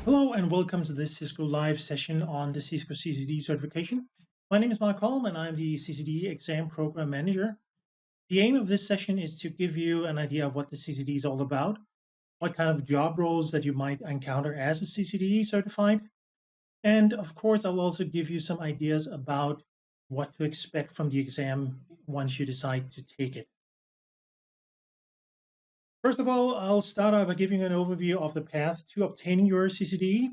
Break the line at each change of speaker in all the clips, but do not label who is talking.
Hello and welcome to this Cisco live session on the Cisco CCD certification. My name is Mark Holm and I'm the CCD exam program manager. The aim of this session is to give you an idea of what the CCD is all about, what kind of job roles that you might encounter as a CCD certified, and of course I'll also give you some ideas about what to expect from the exam once you decide to take it. First of all, I'll start out by giving you an overview of the path to obtaining your CCD.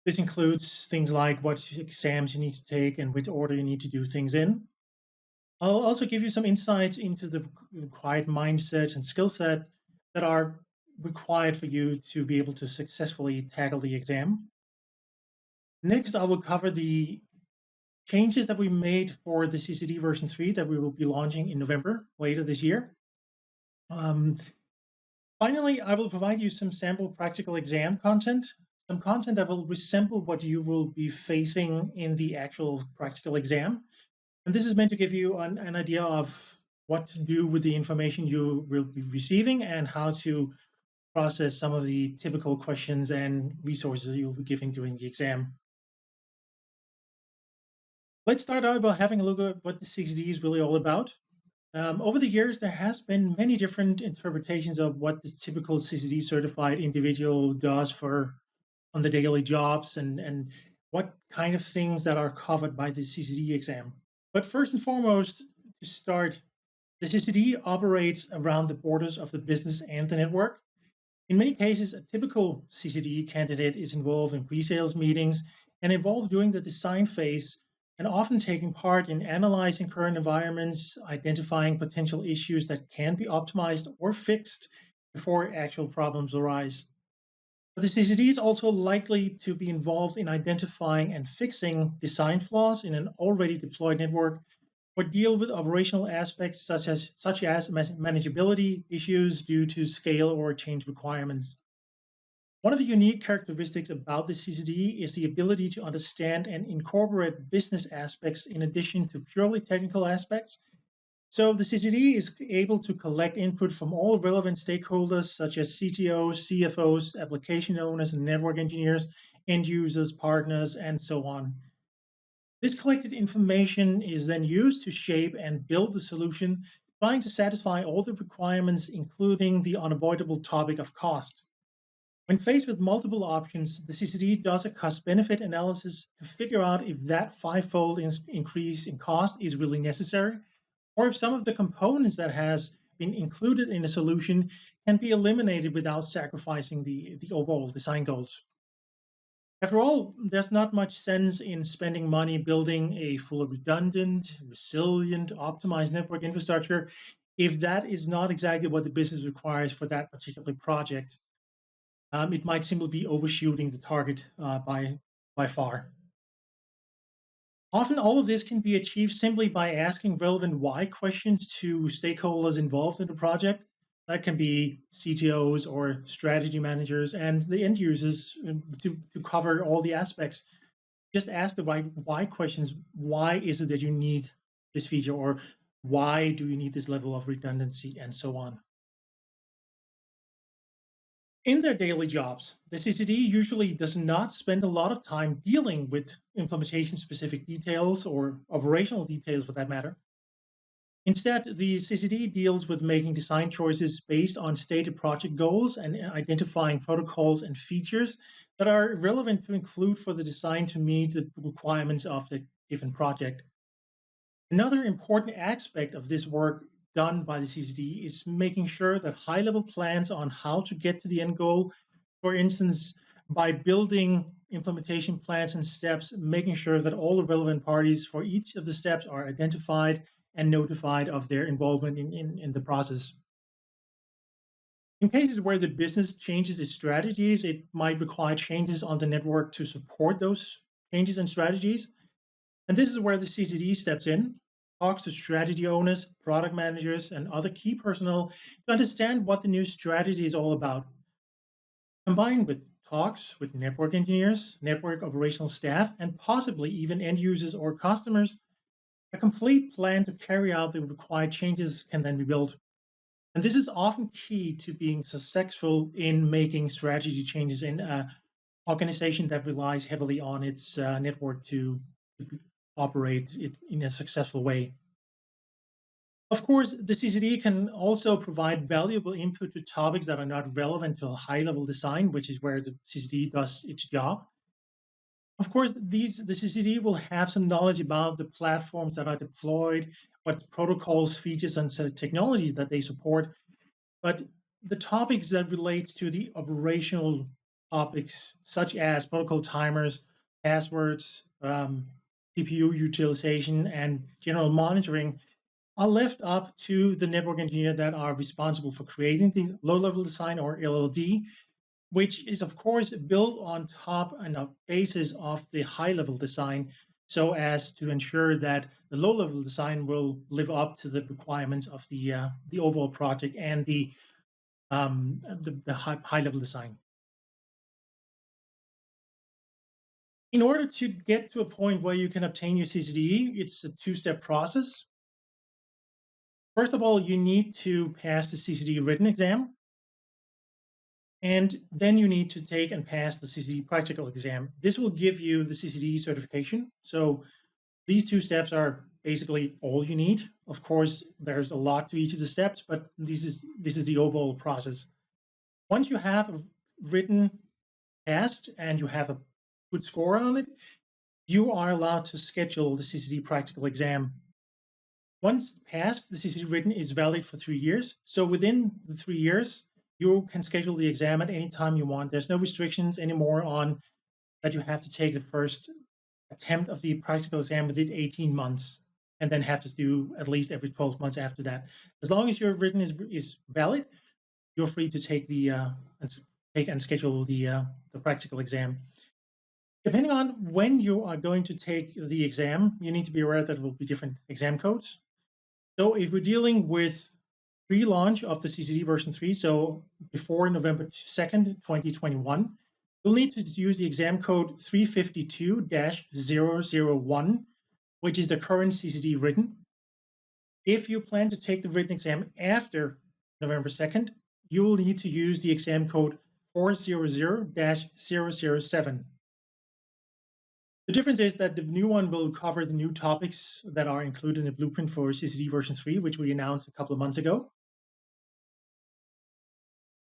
This includes things like what exams you need to take and which order you need to do things in. I'll also give you some insights into the required mindset and skill set that are required for you to be able to successfully tackle the exam. Next, I will cover the changes that we made for the CCD version 3 that we will be launching in November later this year. Finally, I will provide you some sample practical exam content, some content that will resemble what you will be facing in the actual practical exam. And this is meant to give you an idea of what to do with the information you will be receiving and how to process some of the typical questions and resources you'll be giving during the exam. Let's start out by having a look at what the CCD is really all about. Over the years, there has been many different interpretations of what the typical CCD certified individual does on the daily jobs and what kind of things that are covered by the CCD exam. But first and foremost, to start, the CCD operates around the borders of the business and the network. In many cases, a typical CCD candidate is involved in pre-sales meetings and involved during the design phase and often taking part in analyzing current environments, identifying potential issues that can be optimized or fixed before actual problems arise. But the CCD is also likely to be involved in identifying and fixing design flaws in an already deployed network or deal with operational aspects such as manageability issues due to scale or change requirements. One of the unique characteristics about the CCD is the ability to understand and incorporate business aspects in addition to purely technical aspects. So the CCD is able to collect input from all relevant stakeholders such as CTOs, CFOs, application owners, and network engineers, end users, partners, and so on. This collected information is then used to shape and build the solution, trying to satisfy all the requirements, including the unavoidable topic of cost. When faced with multiple options, the CCD does a cost-benefit analysis to figure out if that five-fold increase in cost is really necessary, or if some of the components that has been included in a solution can be eliminated without sacrificing the overall design goals. After all, there's not much sense in spending money building a fully redundant, resilient, optimized network infrastructure if that is not exactly what the business requires for that particular project. It might simply be overshooting the target by far. Often all of this can be achieved simply by asking relevant why questions to stakeholders involved in the project. That can be CTOs or strategy managers and the end users to cover all the aspects. Just ask the right why questions. Why is it that you need this feature, or why do you need this level of redundancy, and so on. In their daily jobs, the CCD usually does not spend a lot of time dealing with implementation-specific details or operational details for that matter. Instead, the CCD deals with making design choices based on stated project goals and identifying protocols and features that are relevant to include for the design to meet the requirements of the given project. Another important aspect of this work done by the CCD is making sure that high-level plans on how to get to the end goal, for instance, by building implementation plans and steps, making sure that all the relevant parties for each of the steps are identified and notified of their involvement in the process. In cases where the business changes its strategies, it might require changes on the network to support those changes and strategies. And this is where the CCD steps in, talks to strategy owners, product managers, and other key personnel to understand what the new strategy is all about. Combined with talks with network engineers, network operational staff, and possibly even end users or customers, a complete plan to carry out the required changes can then be built. And this is often key to being successful in making strategy changes in an organization that relies heavily on its network to operate it in a successful way. Of course, the CCD can also provide valuable input to topics that are not relevant to a high-level design, which is where the CCD does its job. Of course, the CCD will have some knowledge about the platforms that are deployed, what protocols, features, and technologies that they support. But the topics that relate to the operational topics, such as protocol timers, passwords, CPU utilization, and general monitoring, are left up to the network engineer that are responsible for creating the low-level design, or LLD, which is of course built on top and a basis of the high-level design, so as to ensure that the low-level design will live up to the requirements of the overall project and the high-level design. In order to get to a point where you can obtain your CCDE, it's a two-step process. First of all, you need to pass the CCD written exam, and then you need to take and pass the CCD practical exam. This will give you the CCD certification. So these two steps are basically all you need. Of course, there's a lot to each of the steps, but this is the overall process. Once you have a written passed and you have a good score on it, you are allowed to schedule the CCD practical exam. Once passed, the CCD written is valid for 3 years. So within the 3 years, you can schedule the exam at any time you want. There's no restrictions anymore on that you have to take the first attempt of the practical exam within 18 months and then have to do at least every 12 months after that. As long as your written is valid, you're free to take and schedule the practical exam. Depending on when you are going to take the exam, you need to be aware that there will be different exam codes. So if we're dealing with pre-launch of the CCD version 3, so before November 2nd, 2021, you'll need to use the exam code 352-001, which is the current CCD written. If you plan to take the written exam after November 2nd, you will need to use the exam code 400-007. The difference is that the new one will cover the new topics that are included in the blueprint for CCD version 3, which we announced a couple of months ago.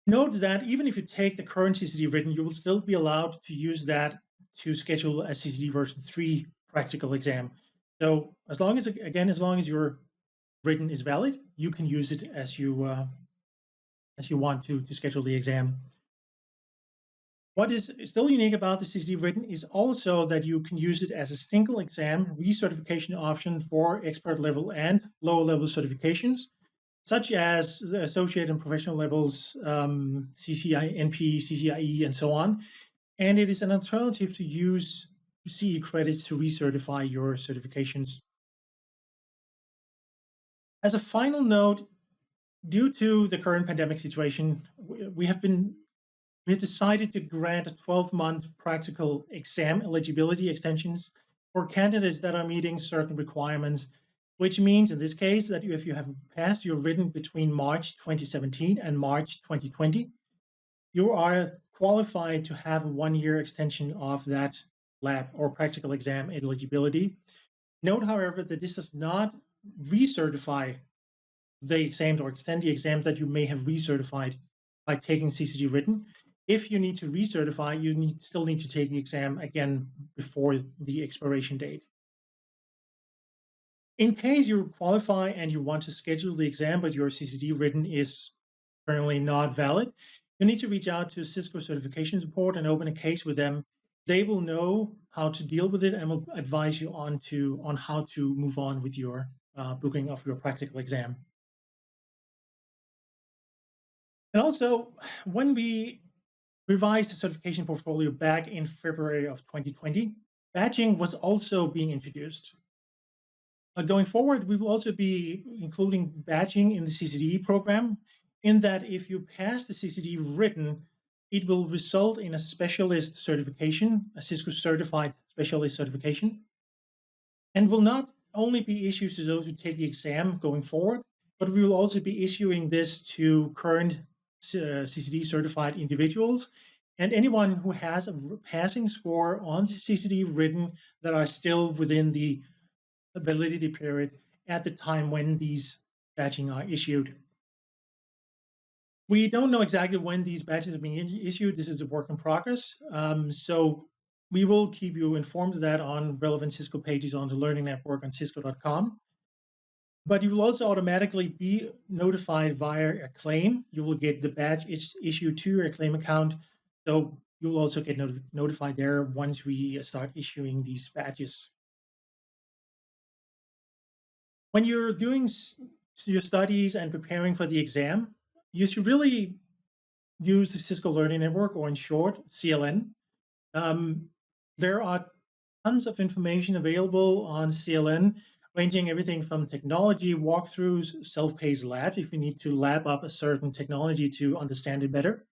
Note that even if you take the current CCD written, you will still be allowed to use that to schedule a CCD version 3 practical exam. So as long as your written is valid, you can use it as you want to schedule the exam. What is still unique about the CCD written is also that you can use it as a single exam recertification option for expert level and lower level certifications, such as the associate and professional levels, CCI, NP, CCIE, and so on. And it is an alternative to use CE credits to recertify your certifications. As a final note, due to the current pandemic situation, we have decided to grant a 12-month practical exam eligibility extensions for candidates that are meeting certain requirements, which means in this case that if you have passed your written between March 2017 and March 2020, you are qualified to have a 1-year extension of that lab or practical exam eligibility. Note, however, that this does not recertify the exams or extend the exams that you may have recertified by taking CCD written. If you need to recertify, you still need to take the exam again before the expiration date. In case you qualify and you want to schedule the exam, but your CCD written is currently not valid, you need to reach out to Cisco Certification Support and open a case with them. They will know how to deal with it and will advise you on how to move on with your booking of your practical exam. And also, when we revised the certification portfolio back in February of 2020, badging was also being introduced. Going forward, we will also be including badging in the CCD program, in that if you pass the CCD written, it will result in a specialist certification, a Cisco certified specialist certification, and will not only be issued to those who take the exam going forward, but we will also be issuing this to current CCD certified individuals and anyone who has a passing score on the CCD written that are still within the validity period at the time when these badging are issued. We don't know exactly when these badges are being issued. This is a work in progress. So we will keep you informed of that on relevant Cisco pages on the Learning Network on Cisco.com. But you will also automatically be notified via a claim. You will get the badge issued to your claim account. So you'll also get notified there once we start issuing these badges. When you're doing your studies and preparing for the exam, you should really use the Cisco Learning Network, or in short, CLN. There are tons of information available on CLN, ranging everything from technology walkthroughs, self-paced labs, if you need to lab up a certain technology to understand it better.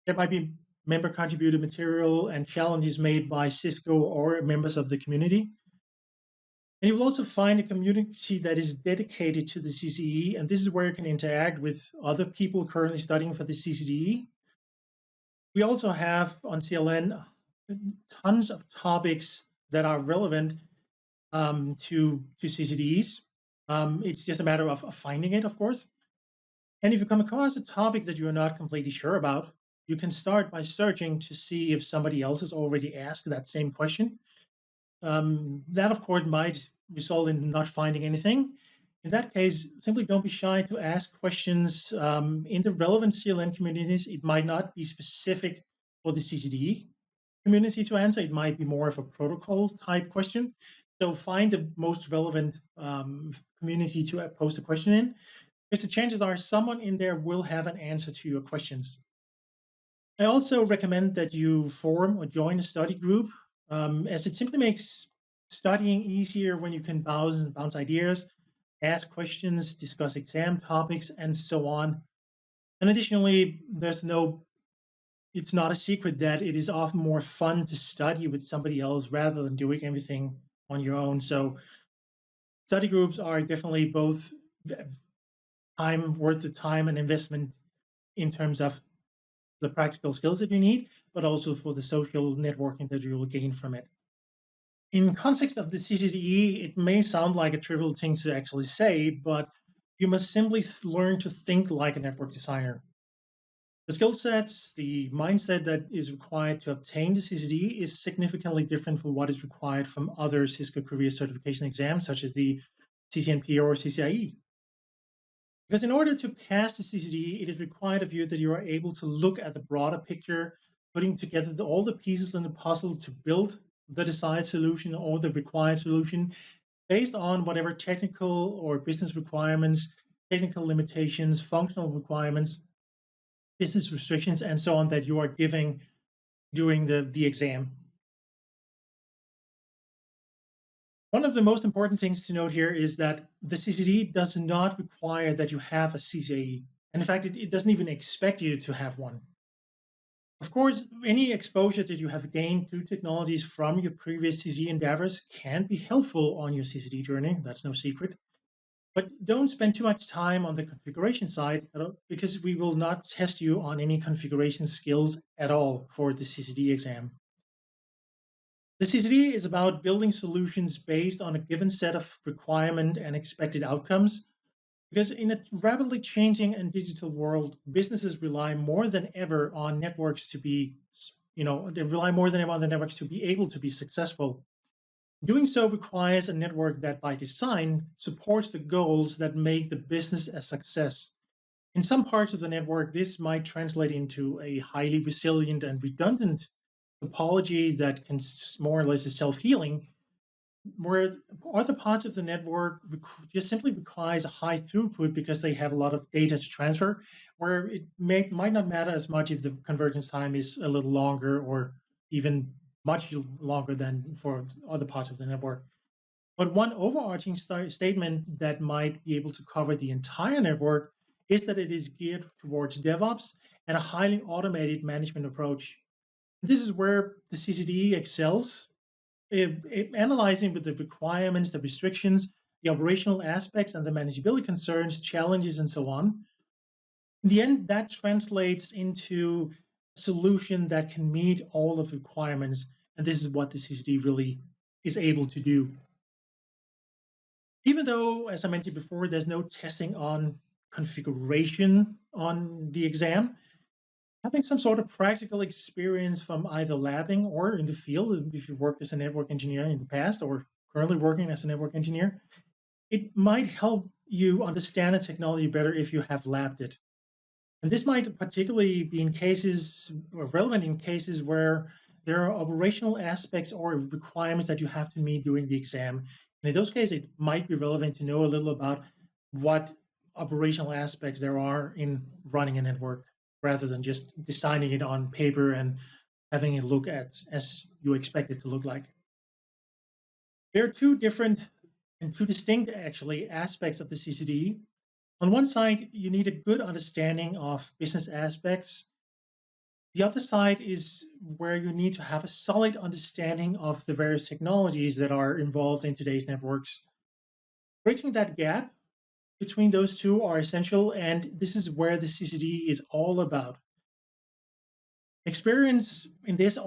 There might be member-contributed material and challenges made by Cisco or members of the community. And you will also find a community that is dedicated to the CCE, and this is where you can interact with other people currently studying for the CCDE. We also have on CLN tons of topics that are relevant to CCDs. It's just a matter of finding it, of course. And if you come across a topic that you're not completely sure about, you can start by searching to see if somebody else has already asked that same question. That, of course, might result in not finding anything. In that case, simply don't be shy to ask questions in the relevant CLN communities. It might not be specific for the CCDE community to answer. It might be more of a protocol type question. So find the most relevant community to post a question in, because the chances are someone in there will have an answer to your questions. I also recommend that you form or join a study group, as it simply makes studying easier when you can bounce ideas, ask questions, discuss exam topics, and so on. And additionally, it's not a secret that it is often more fun to study with somebody else rather than doing everything on your own. So study groups are definitely both worth the time and investment in terms of the practical skills that you need, but also for the social networking that you will gain from it. In context of the CCDE, it may sound like a trivial thing to actually say, but you must simply learn to think like a network designer. The skill sets, the mindset that is required to obtain the CCDE is significantly different from what is required from other Cisco career certification exams, such as the CCNP or CCIE. Because in order to pass the CCDE, it is required of you that you are able to look at the broader picture, putting together all the pieces in the puzzle to build the desired solution or the required solution based on whatever technical or business requirements, technical limitations, functional requirements, business restrictions, and so on that you are giving during the exam. One of the most important things to note here is that the CCD does not require that you have a CCIE. And in fact, it doesn't even expect you to have one. Of course, any exposure that you have gained to technologies from your previous CCD endeavors can be helpful on your CCD journey. That's no secret. But don't spend too much time on the configuration side because we will not test you on any configuration skills at all for the CCD exam. The CCD is about building solutions based on a given set of requirement and expected outcomes. Because in a rapidly changing and digital world, businesses rely more than ever on networks to be, they rely more than ever on the networks to be able to be successful. Doing so requires a network that by design supports the goals that make the business a success. In some parts of the network, this might translate into a highly resilient and redundant topology that can more or less is self-healing, where other parts of the network just simply requires a high throughput because they have a lot of data to transfer, where it might not matter as much if the convergence time is a little longer or even much longer than for other parts of the network. But one overarching statement that might be able to cover the entire network is that it is geared towards DevOps and a highly automated management approach. This is where the CCDE excels, analyzing with the requirements, the restrictions, the operational aspects and the manageability concerns, challenges, and so on. In the end, that translates into a solution that can meet all of the requirements. And this is what the CCD really is able to do. Even though, as I mentioned before, there's no testing on configuration on the exam, having some sort of practical experience from either labbing or in the field, if you've worked as a network engineer in the past or currently working as a network engineer, it might help you understand the technology better if you have labbed it. And this might particularly be in cases or relevant in cases where there are operational aspects or requirements that you have to meet during the exam. And in those cases, it might be relevant to know a little about what operational aspects there are in running a network rather than just designing it on paper and having it look as you expect it to look like. There are two different and two distinct, actually, aspects of the CCD. On one side, you need a good understanding of business aspects. The other side is where you need to have a solid understanding of the various technologies that are involved in today's networks. Bridging that gap between those two are essential, and this is where the CCD is all about. Experience in this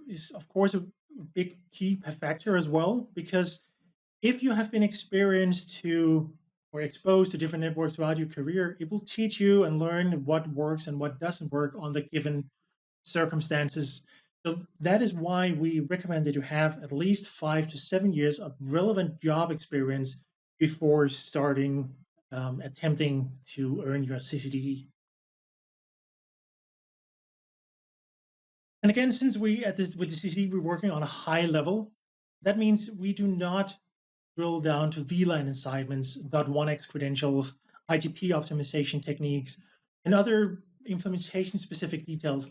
is, of course, a big key factor as well, because if you have been experienced to or exposed to different networks throughout your career, it will teach you and learn what works and what doesn't work on the given circumstances. So that is why we recommend that you have at least 5 to 7 years of relevant job experience before starting attempting to earn your CCDE. And again, since with the CCD, we're working on a high level, that means we do not drill down to VLAN assignments, .1x credentials, ITP optimization techniques, and other implementation-specific details.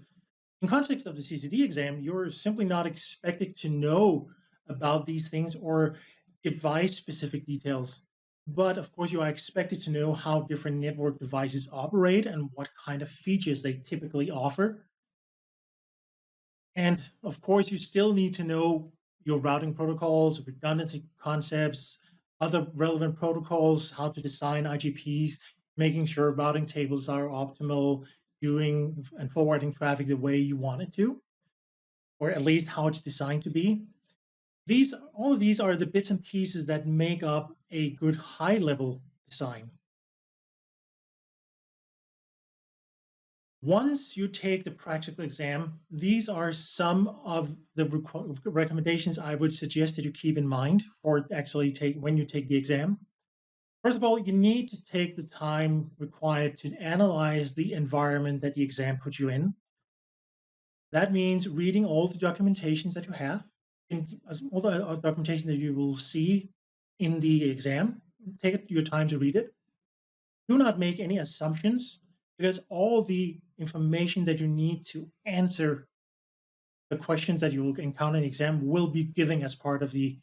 In context of the CCD exam, you're simply not expected to know about these things or device-specific details. But of course, you are expected to know how different network devices operate and what kind of features they typically offer. And of course, you still need to know your routing protocols, redundancy concepts, other relevant protocols, how to design IGPs, making sure routing tables are optimal, doing and forwarding traffic the way you want it to, or at least how it's designed to be. All of these are the bits and pieces that make up a good high-level design. Once you take the practical exam, these are some of the recommendations I would suggest that you keep in mind for actually when you take the exam. First of all, you need to take the time required to analyze the environment that the exam puts you in. That means reading all the documentations that you have, all the documentation that you will see in the exam. Take your time to read it. Do not make any assumptions, because all the information that you need to answer the questions that you will encounter in the exam will be given as part of the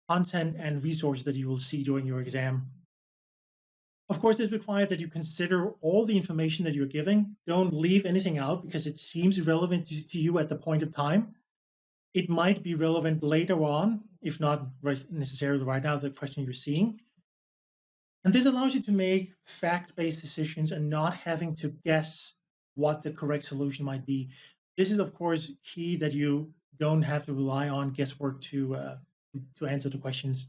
content and resources that you will see during your exam. Of course, it's required that you consider all the information that you're giving. Don't leave anything out because it seems relevant to you at the point of time. It might be relevant later on, if not necessarily right now, the question you're seeing. And this allows you to make fact-based decisions and not having to guess what the correct solution might be. This is, of course, key that you don't have to rely on guesswork to answer the questions.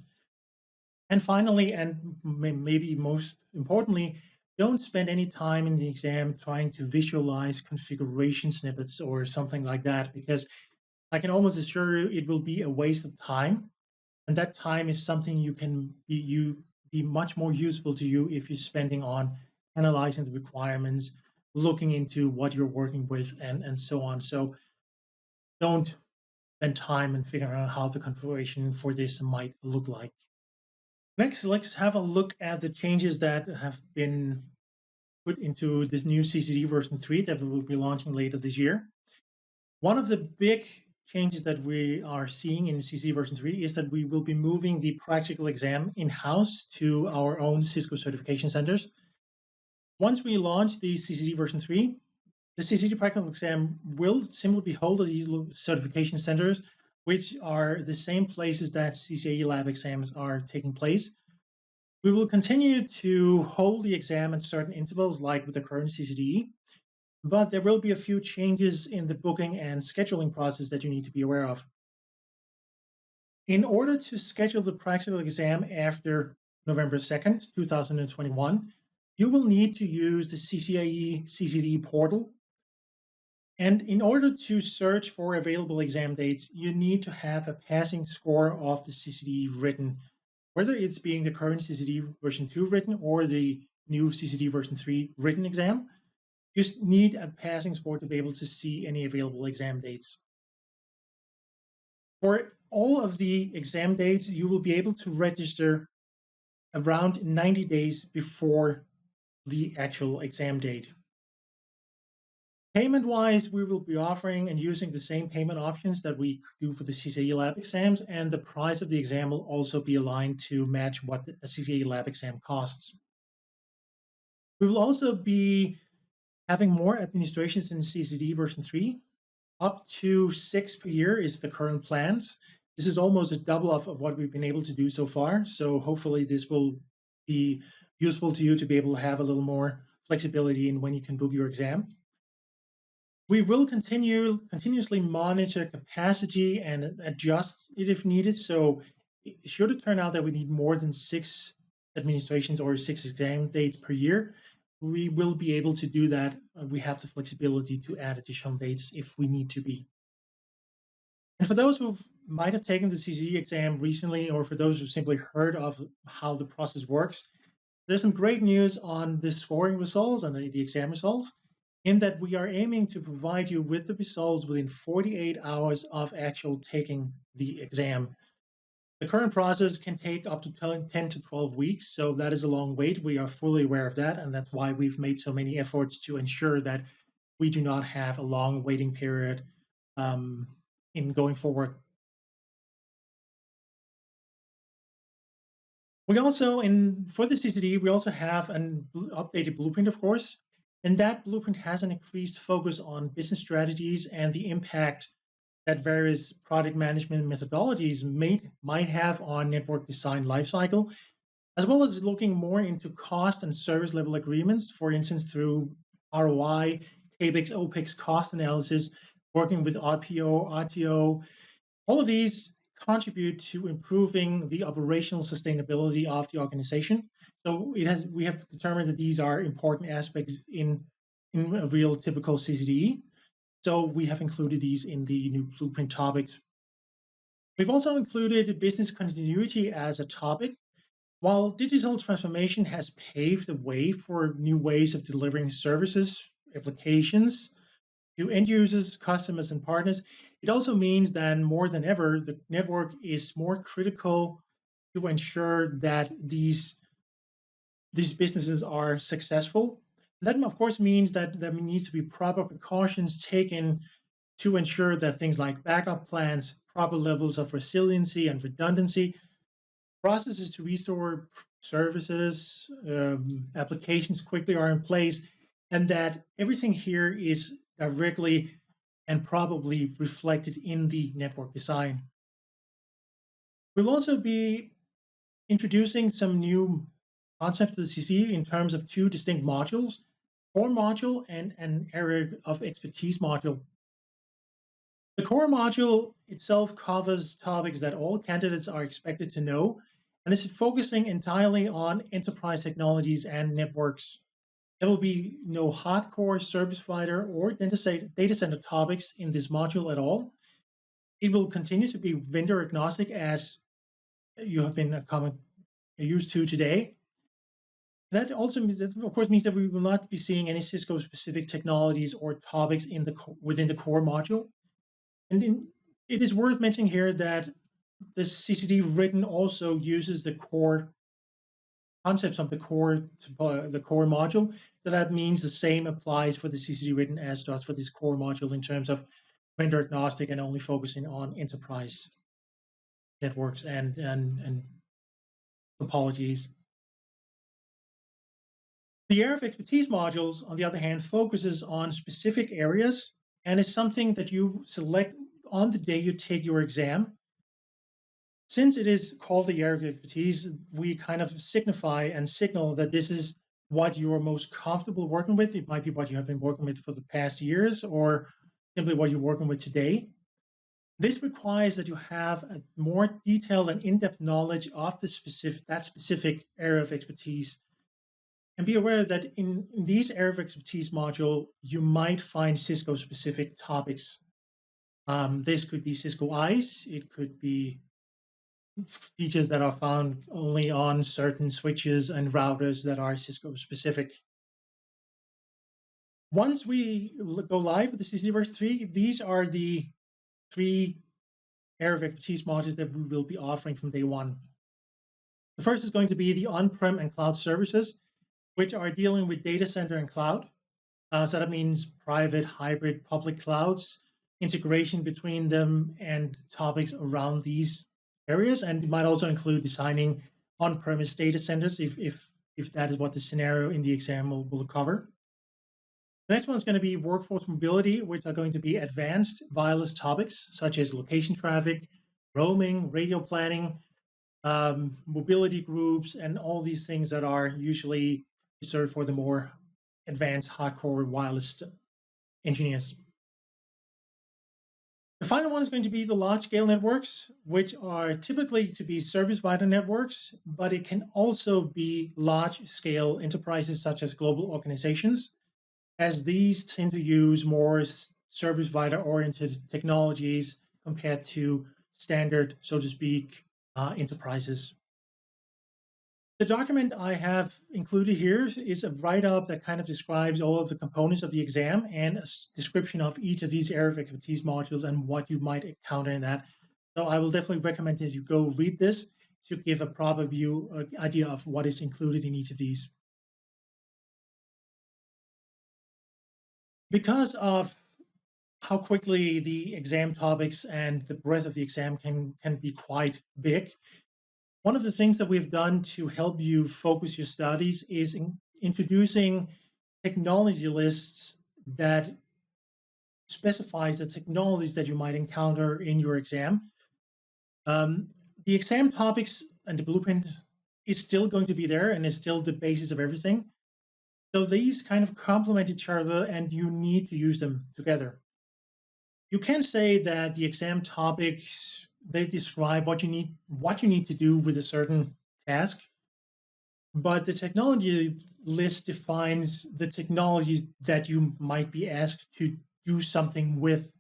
And finally, and maybe most importantly, don't spend any time in the exam trying to visualize configuration snippets or something like that, because I can almost assure you it will be a waste of time. And that time is something you can be much more useful to you if you're spending on analyzing the requirements, looking into what you're working with, and so on. So don't spend time and figure out how the configuration for this might look like. Next, let's have a look at the changes that have been put into this new CCD version 3 that we will be launching later this year. One of the big changes that we are seeing in CCD version 3 is that we will be moving the practical exam in-house to our own Cisco certification centers. Once we launch the CCD version 3, the CCD practical exam will simply be held at these certification centers which are the same places that CCIE lab exams are taking place. We will continue to hold the exam at certain intervals, like with the current CCDE, but there will be a few changes in the booking and scheduling process that you need to be aware of. In order to schedule the practical exam after November 2nd, 2021, you will need to use the CCIE CCDE portal. And in order to search for available exam dates, you need to have a passing score of the CCDE written, whether it's being the current CCDE version 2 written or the new CCDE version 3 written exam. You just need a passing score to be able to see any available exam dates. For all of the exam dates, you will be able to register around 90 days before the actual exam date. Payment-wise, we will be offering and using the same payment options that we do for the CCIE lab exams, and the price of the exam will also be aligned to match what a CCIE lab exam costs. We will also be having more administrations in CCD version 3. Up to 6 per year is the current plans. This is almost a double of what we've been able to do so far, so hopefully this will be useful to you to be able to have a little more flexibility in when you can book your exam. We will continuously monitor capacity and adjust it if needed. So should it turn out that we need more than 6 administrations or 6 exam dates per year, we will be able to do that. We have the flexibility to add additional dates if we need to be. And for those who might have taken the CCE exam recently, or for those who simply heard of how the process works, there's some great news on the scoring results and the exam results, in that we are aiming to provide you with the results within 48 hours of actual taking the exam. The current process can take up to 10 to 12 weeks, so that is a long wait. We are fully aware of that, and that's why we've made so many efforts to ensure that we do not have a long waiting period in going forward. We also, for the CCD, we also have an updated blueprint, of course, and that blueprint has an increased focus on business strategies and the impact that various product management methodologies might have on network design lifecycle, as well as looking more into cost and service level agreements, for instance, through ROI, CAPEX, OPEX cost analysis, working with RPO, RTO. All of these contribute to improving the operational sustainability of the organization. So we have determined that these are important aspects in a real typical CCDE. So we have included these in the new blueprint topics. We've also included business continuity as a topic. While digital transformation has paved the way for new ways of delivering services, applications to end users, customers, and partners, it also means that more than ever, the network is more critical to ensure that these businesses are successful. That, of course, means that there needs to be proper precautions taken to ensure that things like backup plans, proper levels of resiliency and redundancy, processes to restore services, applications quickly are in place, and that everything here is directly and probably reflected in the network design. We'll also be introducing some new concepts to the CC in terms of 2 distinct modules, core module and an area of expertise module. The core module itself covers topics that all candidates are expected to know, and is focusing entirely on enterprise technologies and networks. There will be no hardcore service provider or data center topics in this module at all. It will continue to be vendor agnostic, as you have been used to today. That also means that, of course, means that we will not be seeing any Cisco specific technologies or topics within the core module. And it is worth mentioning here that the CCD written also uses the core concepts of the core module. So that means the same applies for the CCD written as does for this core module in terms of vendor agnostic and only focusing on enterprise networks and topologies. The area of expertise modules, on the other hand, focuses on specific areas, and it's something that you select on the day you take your exam, since it is called the area of expertise, we kind of signify and signal that this is what you are most comfortable working with. It might be what you have been working with for the past years or simply what you're working with today. This requires that you have a more detailed and in-depth knowledge of that specific area of expertise. And be aware that in these area of expertise module, you might find Cisco specific topics. This could be Cisco ICE, it could be features that are found only on certain switches and routers that are Cisco specific. Once we go live with the CCD version 3, these are the 3 area of expertise modules that we will be offering from day one. The first is going to be the on-prem and cloud services, which are dealing with data center and cloud. So that means private, hybrid, public clouds, integration between them, and topics around these areas. And it might also include designing on-premise data centers if that is what the scenario in the exam will cover. The next one is going to be workforce mobility, which are going to be advanced wireless topics such as location traffic, roaming, radio planning, mobility groups, and all these things that are usually reserved for the more advanced hardcore wireless engineers. The final one is going to be the large-scale networks, which are typically to be service-provider networks, but it can also be large-scale enterprises such as global organizations, as these tend to use more service-provider-oriented technologies compared to standard, so to speak, enterprises. The document I have included here is a write-up that kind of describes all of the components of the exam and a description of each of these area of expertise modules and what you might encounter in that. So I will definitely recommend that you go read this to give a proper idea of what is included in each of these. Because of how quickly the exam topics and the breadth of the exam can be quite big, one of the things that we've done to help you focus your studies is introducing technology lists that specifies the technologies that you might encounter in your exam. The exam topics and the blueprint is still going to be there and is still the basis of everything. So these kind of complement each other and you need to use them together. You can say that the exam topics, they describe what you need to do with a certain task, but the technology list defines the technologies that you might be asked to do something with.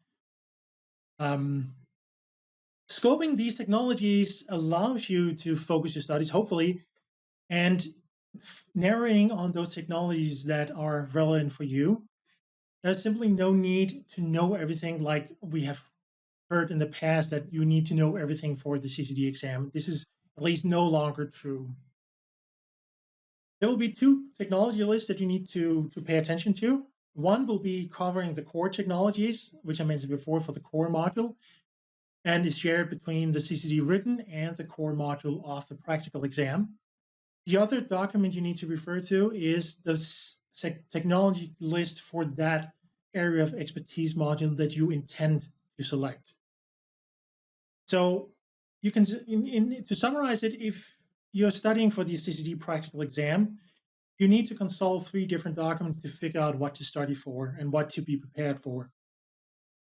Scoping these technologies allows you to focus your studies, hopefully, and narrowing on those technologies that are relevant for you. There's simply no need to know everything like we have heard in the past that you need to know everything for the CCD exam. This is at least no longer true. There will be 2 technology lists that you need to pay attention to. One will be covering the core technologies, which I mentioned before for the core module, and is shared between the CCD written and the core module of the practical exam. The other document you need to refer to is the technology list for that area of expertise module that you intend to select. So you can, to summarize it, if you're studying for the CCD practical exam, you need to consult 3 different documents to figure out what to study for and what to be prepared for.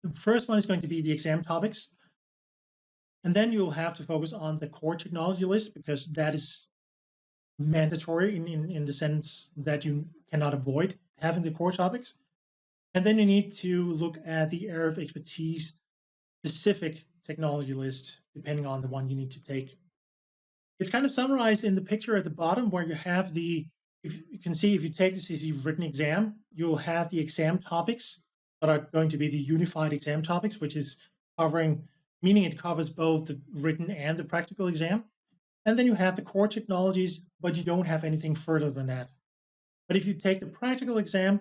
The first one is going to be the exam topics. And then you'll have to focus on the core technology list because that is mandatory in the sense that you cannot avoid having the core topics. And then you need to look at the area of expertise specific technology list, depending on the one you need to take. It's kind of summarized in the picture at the bottom where you have if you can see, if you take the CCD written exam, you'll have the exam topics that are going to be the unified exam topics, which is meaning it covers both the written and the practical exam. And then you have the core technologies, but you don't have anything further than that. But if you take the practical exam,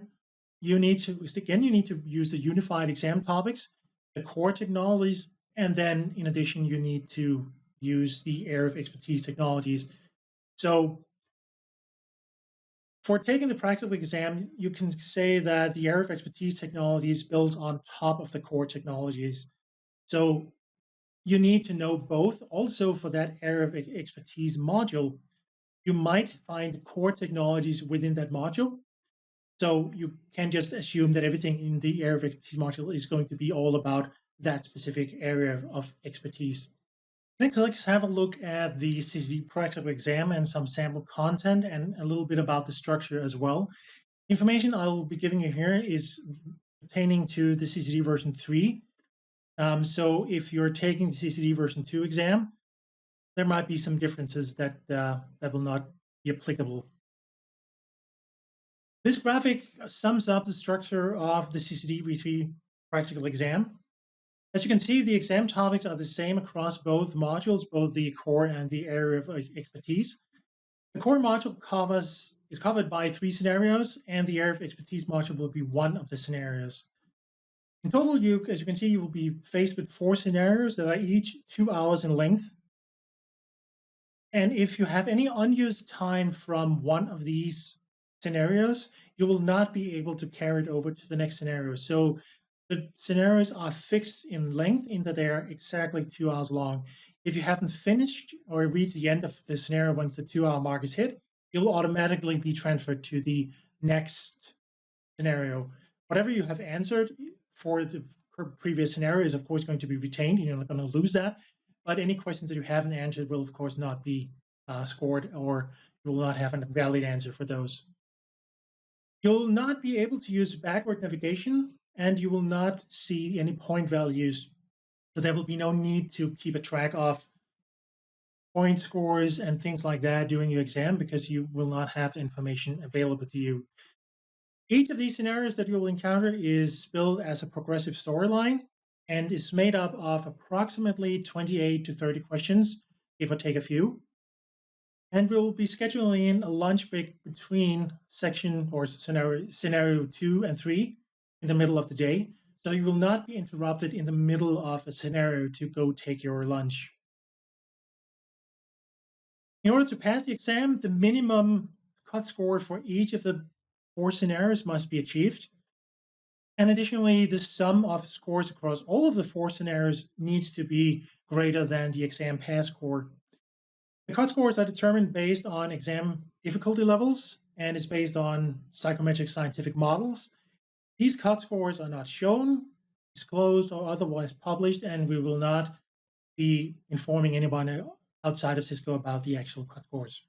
you need to use the unified exam topics, the core technologies, and then in addition, you need to use the area of expertise technologies. So for taking the practical exam, you can say that the area of expertise technologies builds on top of the core technologies. So you need to know both. Also, for that area of expertise module, you might find core technologies within that module. So you can just assume that everything in the area of expertise module is going to be all about that specific area of expertise. Next, let's have a look at the CCD practical exam and some sample content and a little bit about the structure as well. Information I will be giving you here is pertaining to the CCD version 3. So if you're taking the CCD version 2 exam, there might be some differences that will not be applicable. This graphic sums up the structure of the CCD V3 practical exam. As you can see, the exam topics are the same across both modules, both the core and the area of expertise. The core module is covered by 3 scenarios, and the area of expertise module will be one of the scenarios. In total, as you can see, you will be faced with 4 scenarios that are each 2 hours in length. And if you have any unused time from one of these scenarios, you will not be able to carry it over to the next scenario. So the scenarios are fixed in length in that they are exactly 2 hours long. If you haven't finished or reached the end of the scenario once the 2-hour mark is hit, you'll automatically be transferred to the next scenario. Whatever you have answered for the previous scenario is, of course, going to be retained. You're not going to lose that. But any questions that you haven't answered will, of course, not be scored, or you will not have a valid answer for those. You'll not be able to use backward navigation, and you will not see any point values. So there will be no need to keep a track of point scores and things like that during your exam, because you will not have the information available to you. Each of these scenarios that you'll encounter is built as a progressive storyline and is made up of approximately 28 to 30 questions, give or take a few. And we'll be scheduling in a lunch break between section or scenario 2 and 3 in the middle of the day. So you will not be interrupted in the middle of a scenario to go take your lunch. In order to pass the exam, the minimum cut score for each of the 4 scenarios must be achieved. And additionally, the sum of scores across all of the 4 scenarios needs to be greater than the exam pass score. The cut scores are determined based on exam difficulty levels and is based on psychometric scientific models. These cut scores are not shown, disclosed, or otherwise published, and we will not be informing anyone outside of Cisco about the actual cut scores.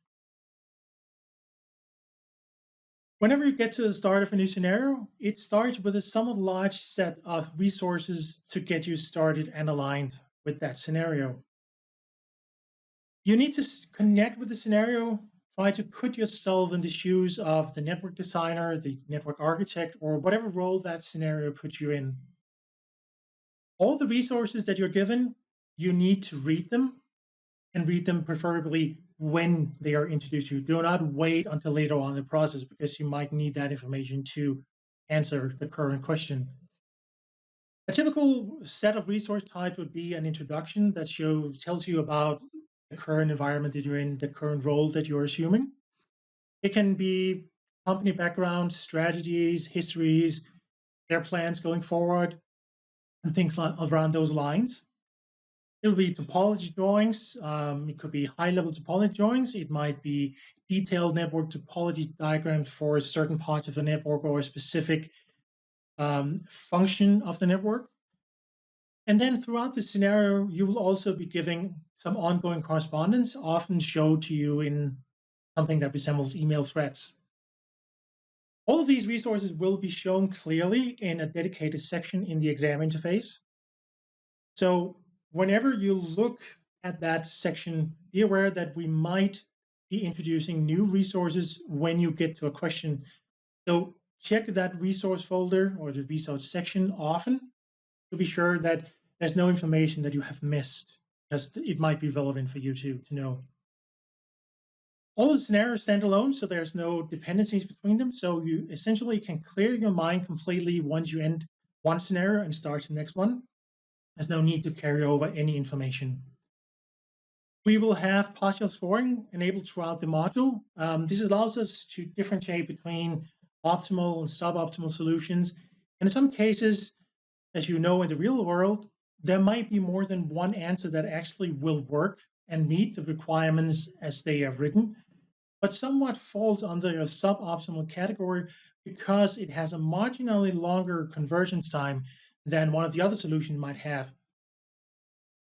Whenever you get to the start of a new scenario, it starts with a somewhat large set of resources to get you started and aligned with that scenario. You need to connect with the scenario, try to put yourself in the shoes of the network designer, the network architect, or whatever role that scenario puts you in. All the resources that you're given, you need to read them, and read them preferably when they are introduced to you. Do not wait until later on in the process, because you might need that information to answer the current question. A typical set of resource types would be an introduction that tells you about the current environment that you're in, the current role that you're assuming. It can be company background, strategies, histories, their plans going forward, and things around those lines. It will be topology drawings. It could be high-level topology drawings. It might be detailed network topology diagrams for certain parts of the network or a specific function of the network. And then throughout the scenario, you will also be giving some ongoing correspondence, often shown to you in something that resembles email threads. All of these resources will be shown clearly in a dedicated section in the exam interface. So whenever you look at that section, be aware that we might be introducing new resources when you get to a question. So check that resource folder or the resource section often to be sure that there's no information that you have missed, because it might be relevant for you to know. All the scenarios stand alone, so there's no dependencies between them. So you essentially can clear your mind completely once you end one scenario and start the next one. There's no need to carry over any information. We will have partial scoring enabled throughout the module. This allows us to differentiate between optimal and suboptimal solutions. And in some cases, as you know, in the real world, there might be more than one answer that actually will work and meet the requirements as they are written, but somewhat falls under a suboptimal category because it has a marginally longer convergence time than one of the other solutions might have.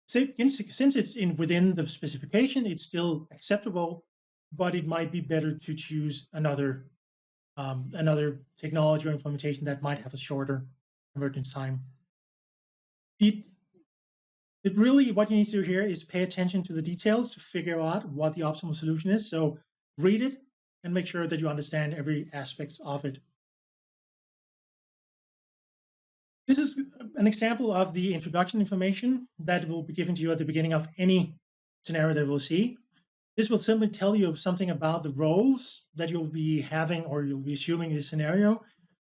Since it's within the specification, it's still acceptable, but it might be better to choose another technology or implementation that might have a shorter convergence time. It really, what you need to do here is pay attention to the details to figure out what the optimal solution is. So read it and make sure that you understand every aspect of it. This is an example of the introduction information that will be given to you at the beginning of any scenario that we'll see. This will simply tell you something about the roles that you'll be having or you'll be assuming in this scenario.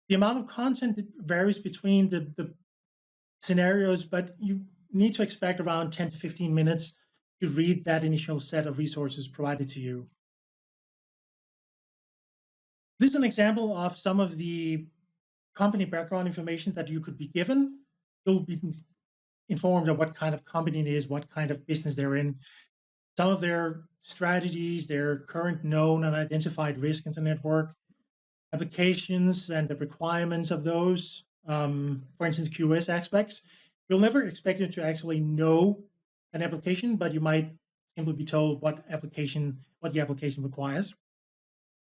The amount of content varies between the scenarios, but you need to expect around 10 to 15 minutes to read that initial set of resources provided to you. This is an example of some of the company background information that you could be given. You'll be informed of what kind of company it is, what kind of business they're in, some of their strategies, their current known and identified risk in the network, applications and the requirements of those, for instance, QoS aspects. You'll never expect you to actually know an application, but you might simply be told what the application requires.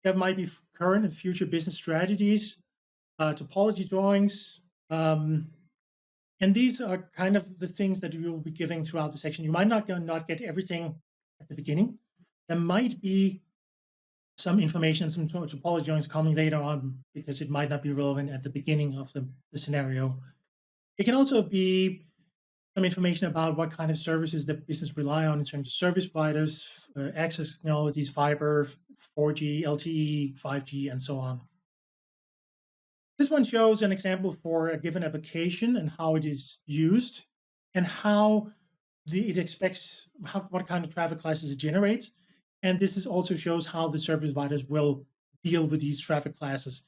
There might be current and future business strategies, topology drawings, and these are kind of the things that you will be giving throughout the section. You might not get everything at the beginning. There might be some information, some topology drawings coming later on because it might not be relevant at the beginning of the scenario. It can also be some information about what kind of services the business rely on in terms of service providers, access technologies, fiber, 4G, LTE, 5G, and so on. This one shows an example for a given application and how it is used and how it expects what kind of traffic classes it generates. And this also shows how the service providers will deal with these traffic classes.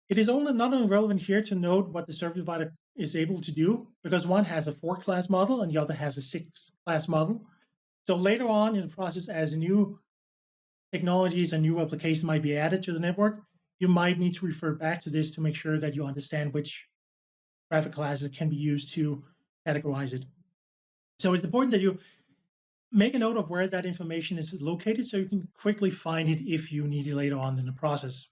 It is not only relevant here to note what the service provider is able to do, because one has a 4-class model and the other has a 6-class model. So later on in the process, as new technologies and new applications might be added to the network, you might need to refer back to this to make sure that you understand which traffic classes can be used to categorize it. So it's important that you make a note of where that information is located so you can quickly find it if you need it later on in the process.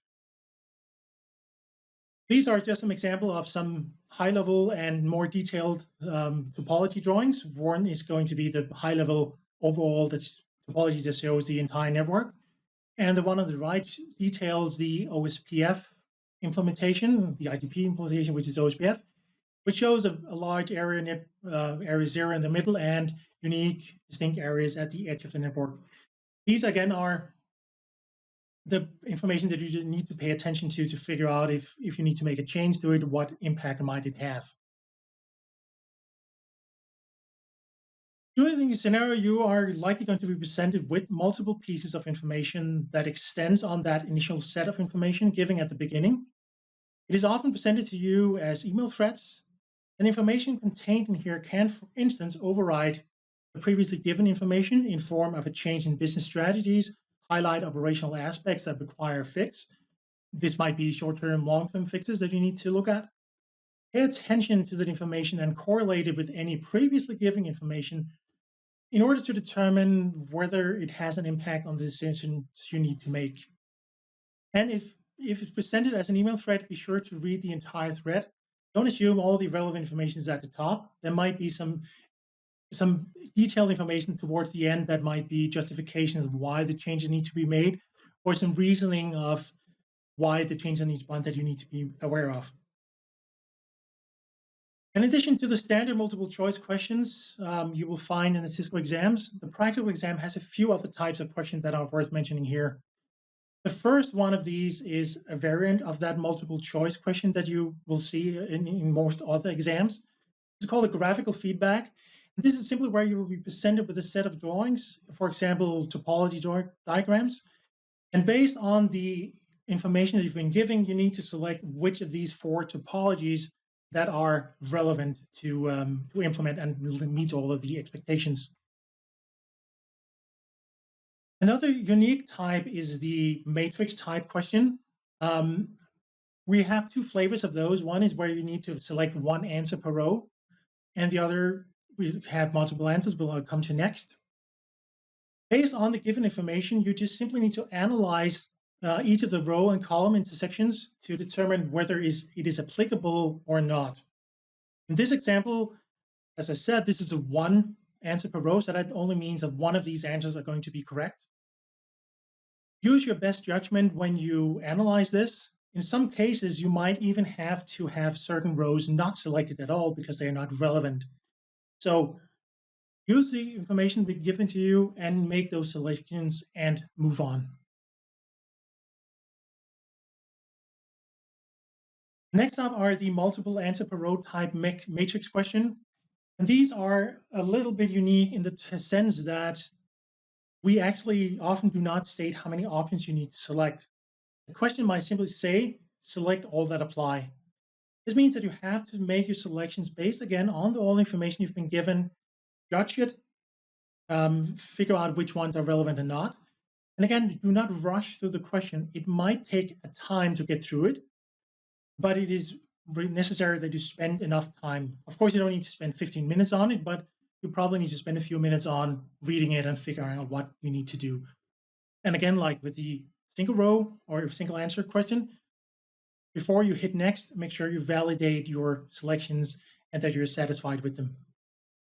These are just some examples of some high-level and more detailed topology drawings. One is going to be the high-level overall topology that shows the entire network. And the one on the right details the OSPF implementation, the IDP implementation, which is OSPF, which shows a large area, area 0 in the middle, and unique, distinct areas at the edge of the network. These, again, are the information that you need to pay attention to figure out if you need to make a change to it, what impact might it have. During the scenario, you are likely going to be presented with multiple pieces of information that extends on that initial set of information given at the beginning. It is often presented to you as email threads, and information contained in here can, for instance, override the previously given information in form of a change in business strategies, highlight operational aspects that require a fix. This might be short-term, long-term fixes that you need to look at. Pay attention to that information and correlate it with any previously given information in order to determine whether it has an impact on the decisions you need to make. And if it's presented as an email thread, be sure to read the entire thread. Don't assume all the relevant information is at the top. There might be some detailed information towards the end that might be justifications of why the changes need to be made, or some reasoning of why the changes need to be done that you need to be aware of. In addition to the standard multiple choice questions you will find in the Cisco exams, the practical exam has a few other types of questions that are worth mentioning here. The first one of these is a variant of that multiple choice question that you will see in most other exams. It's called a graphical feedback. And this is simply where you will be presented with a set of drawings, for example, topology diagrams. And based on the information that you've been given, you need to select which of these 4 topologies that are relevant to implement and meet all of the expectations. Another unique type is the matrix type question. Um, we have two flavors of those. One is where you need to select one answer per row, and the other, we have multiple answers, but I'll come to next. Based on the given information, you just simply need to analyze each of the row and column intersections to determine whether it is applicable or not. In this example, as I said, this is a one answer per row, so that only means that one of these answers are going to be correct. Use your best judgment when you analyze this. In some cases, you might even have to have certain rows not selected at all because they are not relevant. So use the information being given to you and make those selections and move on. Next up are the multiple answer per row type matrix question. And these are a little bit unique in the sense that we actually often do not state how many options you need to select. The question might simply say, select all that apply. This means that you have to make your selections based, again, on all the information you've been given, judge it, figure out which ones are relevant and not. And again, do not rush through the question. It might take a time to get through it, but it is necessary that you spend enough time. Of course, you don't need to spend 15 minutes on it, but you probably need to spend a few minutes on reading it and figuring out what you need to do. And again, like with the single row or single answer question, before you hit next, make sure you validate your selections and that you're satisfied with them.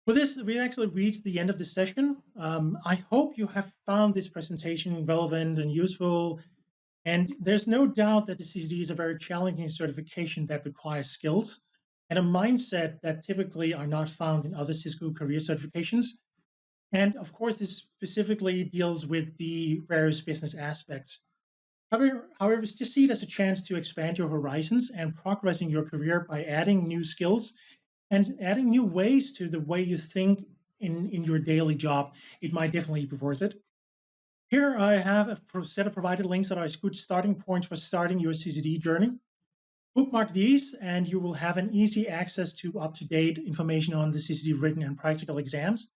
With this, we actually reached the end of the session. I hope you have found this presentation relevant and useful. And there's no doubt that the CCD is a very challenging certification that requires skills and a mindset that typically are not found in other Cisco career certifications. And of course, this specifically deals with the various business aspects. However, just see it as a chance to expand your horizons and progress in your career by adding new skills and adding new ways to the way you think in your daily job. It might definitely be worth it. Here I have a set of provided links that are good starting points for starting your CCD journey. Bookmark these and you will have an easy access to up-to-date information on the CCD written and practical exams.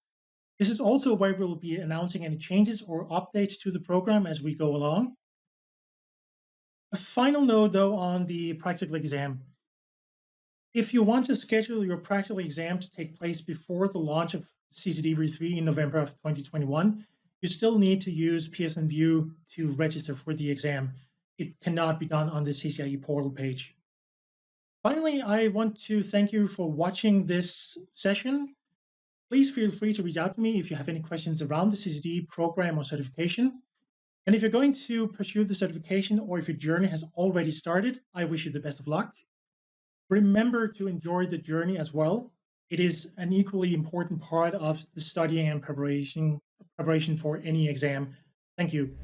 This is also where we will be announcing any changes or updates to the program as we go along. A final note, though, on the practical exam. If you want to schedule your practical exam to take place before the launch of CCD V3 in November of 2021, you still need to use Pearson VUE to register for the exam. It cannot be done on the CCIE portal page. Finally, I want to thank you for watching this session. Please feel free to reach out to me if you have any questions around the CCD program or certification. And if you're going to pursue the certification or if your journey has already started, I wish you the best of luck. Remember to enjoy the journey as well. It is an equally important part of the studying and preparation for any exam. Thank you.